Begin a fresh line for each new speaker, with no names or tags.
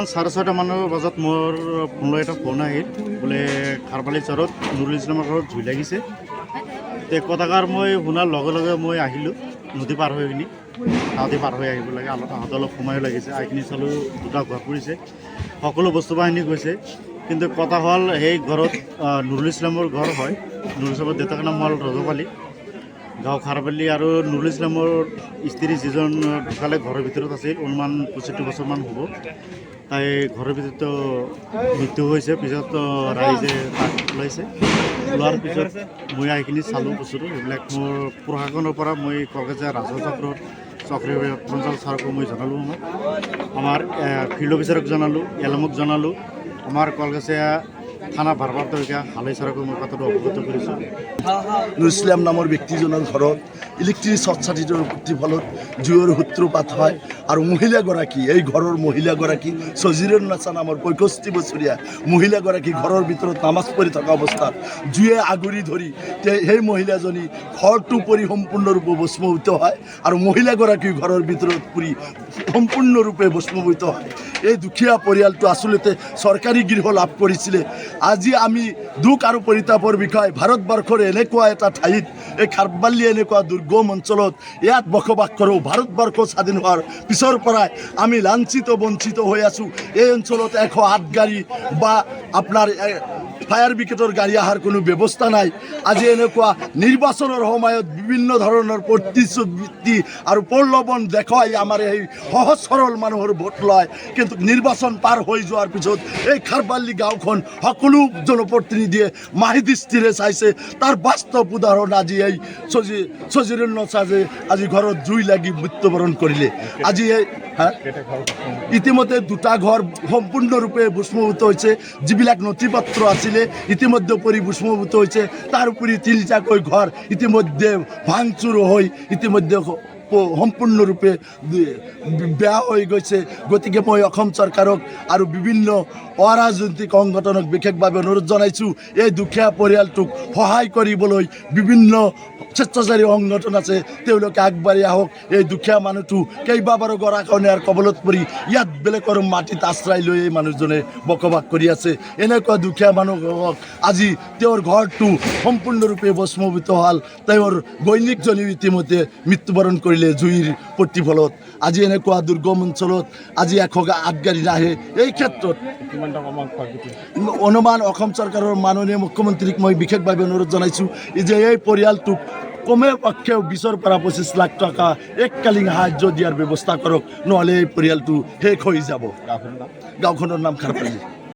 6:30 মানৰ বজাত মোৰ ফোনলৈ এটা ফোন আহিল বোলে খাৰবালি চৰত নুৰুল ইছলামৰ ঘৰত জুই লাগিছে। কথাষাৰ মই শুনাৰ লগে লগে মই আহিলোঁ নদী পাৰ হৈ পিনি নদী পাৰ হৈ আহিব লাগে আহোঁতে অলপ সময়ো লাগিছে। আহিখিনি চালোঁ দুটা ঘৰ পৰিছে, সকলো বস্তু বাহিনী গৈছে। কিন্তু কথা হ'ল সেই ঘৰত নুৰুল ইছলামৰ ঘৰ হয়। নুৰুল ইছলামৰ দেউতাকৰ নাম হ'ল ৰজবালী, গাঁও খাৰবালি। আৰু নুৰুল ইছলামৰ স্ত্ৰী যিজন ঢুকালে ঘৰৰ ভিতৰত আছিল, অনুমান 65 বছৰমান হ'ব। তাই ঘৰৰ ভিতৰত মৃত্যু হৈছে। পিছত ৰাইজে তাক ওলাইছে। ওলোৱাৰ পিছত মই এইখিনি চালোঁ বস্তুটো। সেইবিলাক মোৰ প্ৰশাসনৰ পৰা মই কলকাতা ৰাজহ চক্ৰ পঞ্চাল ছাৰকো মই জনালোঁ। আমাৰ ফিল্ড অফিচাৰক জনালোঁ, এলএমক জনালোঁ, আমাৰ কলকাতা থানা ভাৰপ্ৰাপ্ত হালাই ছাৰকো মই কথাটো অৱগত কৰিছোঁ।
নুৰুল ইছলাম নামৰ ব্যক্তিজনৰ ঘৰত ইলেক্ট্ৰিক শ্বৰ্ট চাৰ্কিটৰ প্ৰতিফলত জুইৰ সূত্ৰপাত হয় আৰু মহিলাগৰাকী, এই ঘৰৰ মহিলাগৰাকী সজিৰুন্নেছা নামৰ 65 বছৰীয়া মহিলাগৰাকী ঘৰৰ ভিতৰত নামাজ পঢ়ি থকা অৱস্থাত জুয়ে আগুৰি ধৰি সেই মহিলাজনী ঘৰটো পৰি সম্পূৰ্ণৰূপে ভস্মীভূত হয় আৰু মহিলাগৰাকী ঘৰৰ ভিতৰত পৰি সম্পূৰ্ণৰূপে ভস্মীভূত হয়। এই দুখীয়া পৰিয়ালটো আচলতে চৰকাৰী গৃহ লাভ কৰিছিলে। আজি আমি দুখ আৰু পৰিতাপৰ বিষয়, ভাৰতবৰ্ষৰ এনেকুৱা এটা ঠাইত, এই খাৰবালি এনেকুৱা দুৰ্গম অঞ্চলত ইয়াত বসবাস কৰোঁ। ভাৰতবৰ্ষ স্বাধীন হোৱাৰ পিছৰ পৰাই আমি লাঞ্ছিত বঞ্চিত হৈ আছোঁ। এই অঞ্চলত 108 গাড়ী বা আপোনাৰ ফায়াৰ ব্ৰিগেডৰ গাড়ী অহাৰ কোনো ব্যৱস্থা নাই। আজি এনেকুৱা নিৰ্বাচনৰ সময়ত বিভিন্ন ধৰণৰ প্ৰতিশ্ৰুতি আৰু প্ৰলোভন দেখুৱাই আমাৰ এই সহজ সৰল মানুহৰ ভোট লয়। কিন্তু নিৰ্বাচন পাৰ হৈ যোৱাৰ পিছত এই খাৰবালি গাঁওখন সকলো জনপ্ৰতিনিধিয়ে মাহি দৃষ্টিৰে চাইছে। তাৰ বাস্তৱ উদাহৰণ আজি এই সজিৰুন্নেছা যে আজি ঘৰত জুই লাগি মৃত্যুবৰণ কৰিলে। আজি এই ইতিমধ্যে দুটা ঘৰ সম্পূৰ্ণৰূপে ভস্মীভূত হৈছে। যিবিলাক নথি পত্ৰ আছিলে ইতিমধ্যে পৰি ভস্মীভূত হৈছে। তাৰ উপৰি 3টাকৈ ঘৰ ইতিমধ্যে ভাঙচুৰ হৈ ইতিমধ্যে সম্পূৰ্ণৰূপে বেয়া হৈ গৈছে। গতিকে মই অসম চৰকাৰক আৰু বিভিন্ন অৰাজনৈতিক সংগঠনক বিশেষভাৱে অনুৰোধ জনাইছোঁ, এই দুখীয়া পৰিয়ালটোক সহায় কৰিবলৈ বিভিন্ন স্বেচ্ছাচাৰী সংগঠন আছে, তেওঁলোকে আগবাঢ়ি আহক। এই দুখীয়া মানুহটো কেইবাবাৰো গৰাখহনীয়াৰ কবলত পৰি ইয়াত বেলেগৰ মাটিত আশ্ৰয় লৈ এই মানুহজনে বসবাস কৰি আছে। এনেকুৱা দুখীয়া মানুহক আজি তেওঁৰ ঘৰটো সম্পূৰ্ণৰূপে ভস্মীভূত হ'ল। তেওঁৰ গৈনিকজনীও ইতিমধ্যে মৃত্যুবৰণ কৰিলে জুইৰ প্ৰতিফলত। আজি এনেকুৱা দুৰ্গম অঞ্চলত আজি 108 গাড়ী নাহে। এই ক্ষেত্ৰত অনুমান অসম চৰকাৰৰ মাননীয় মুখ্যমন্ত্ৰীক মই বিশেষভাৱে অনুৰোধ জনাইছোঁ যে এই পৰিয়ালটোক কমে পক্ষেও 20 পৰা 25 লাখ টকা এককালীন সাহায্য দিয়াৰ ব্যৱস্থা কৰক, নহ'লে এই পৰিয়ালটো শেষ হৈ যাব। গাঁওখনৰ নাম খাৰবালি।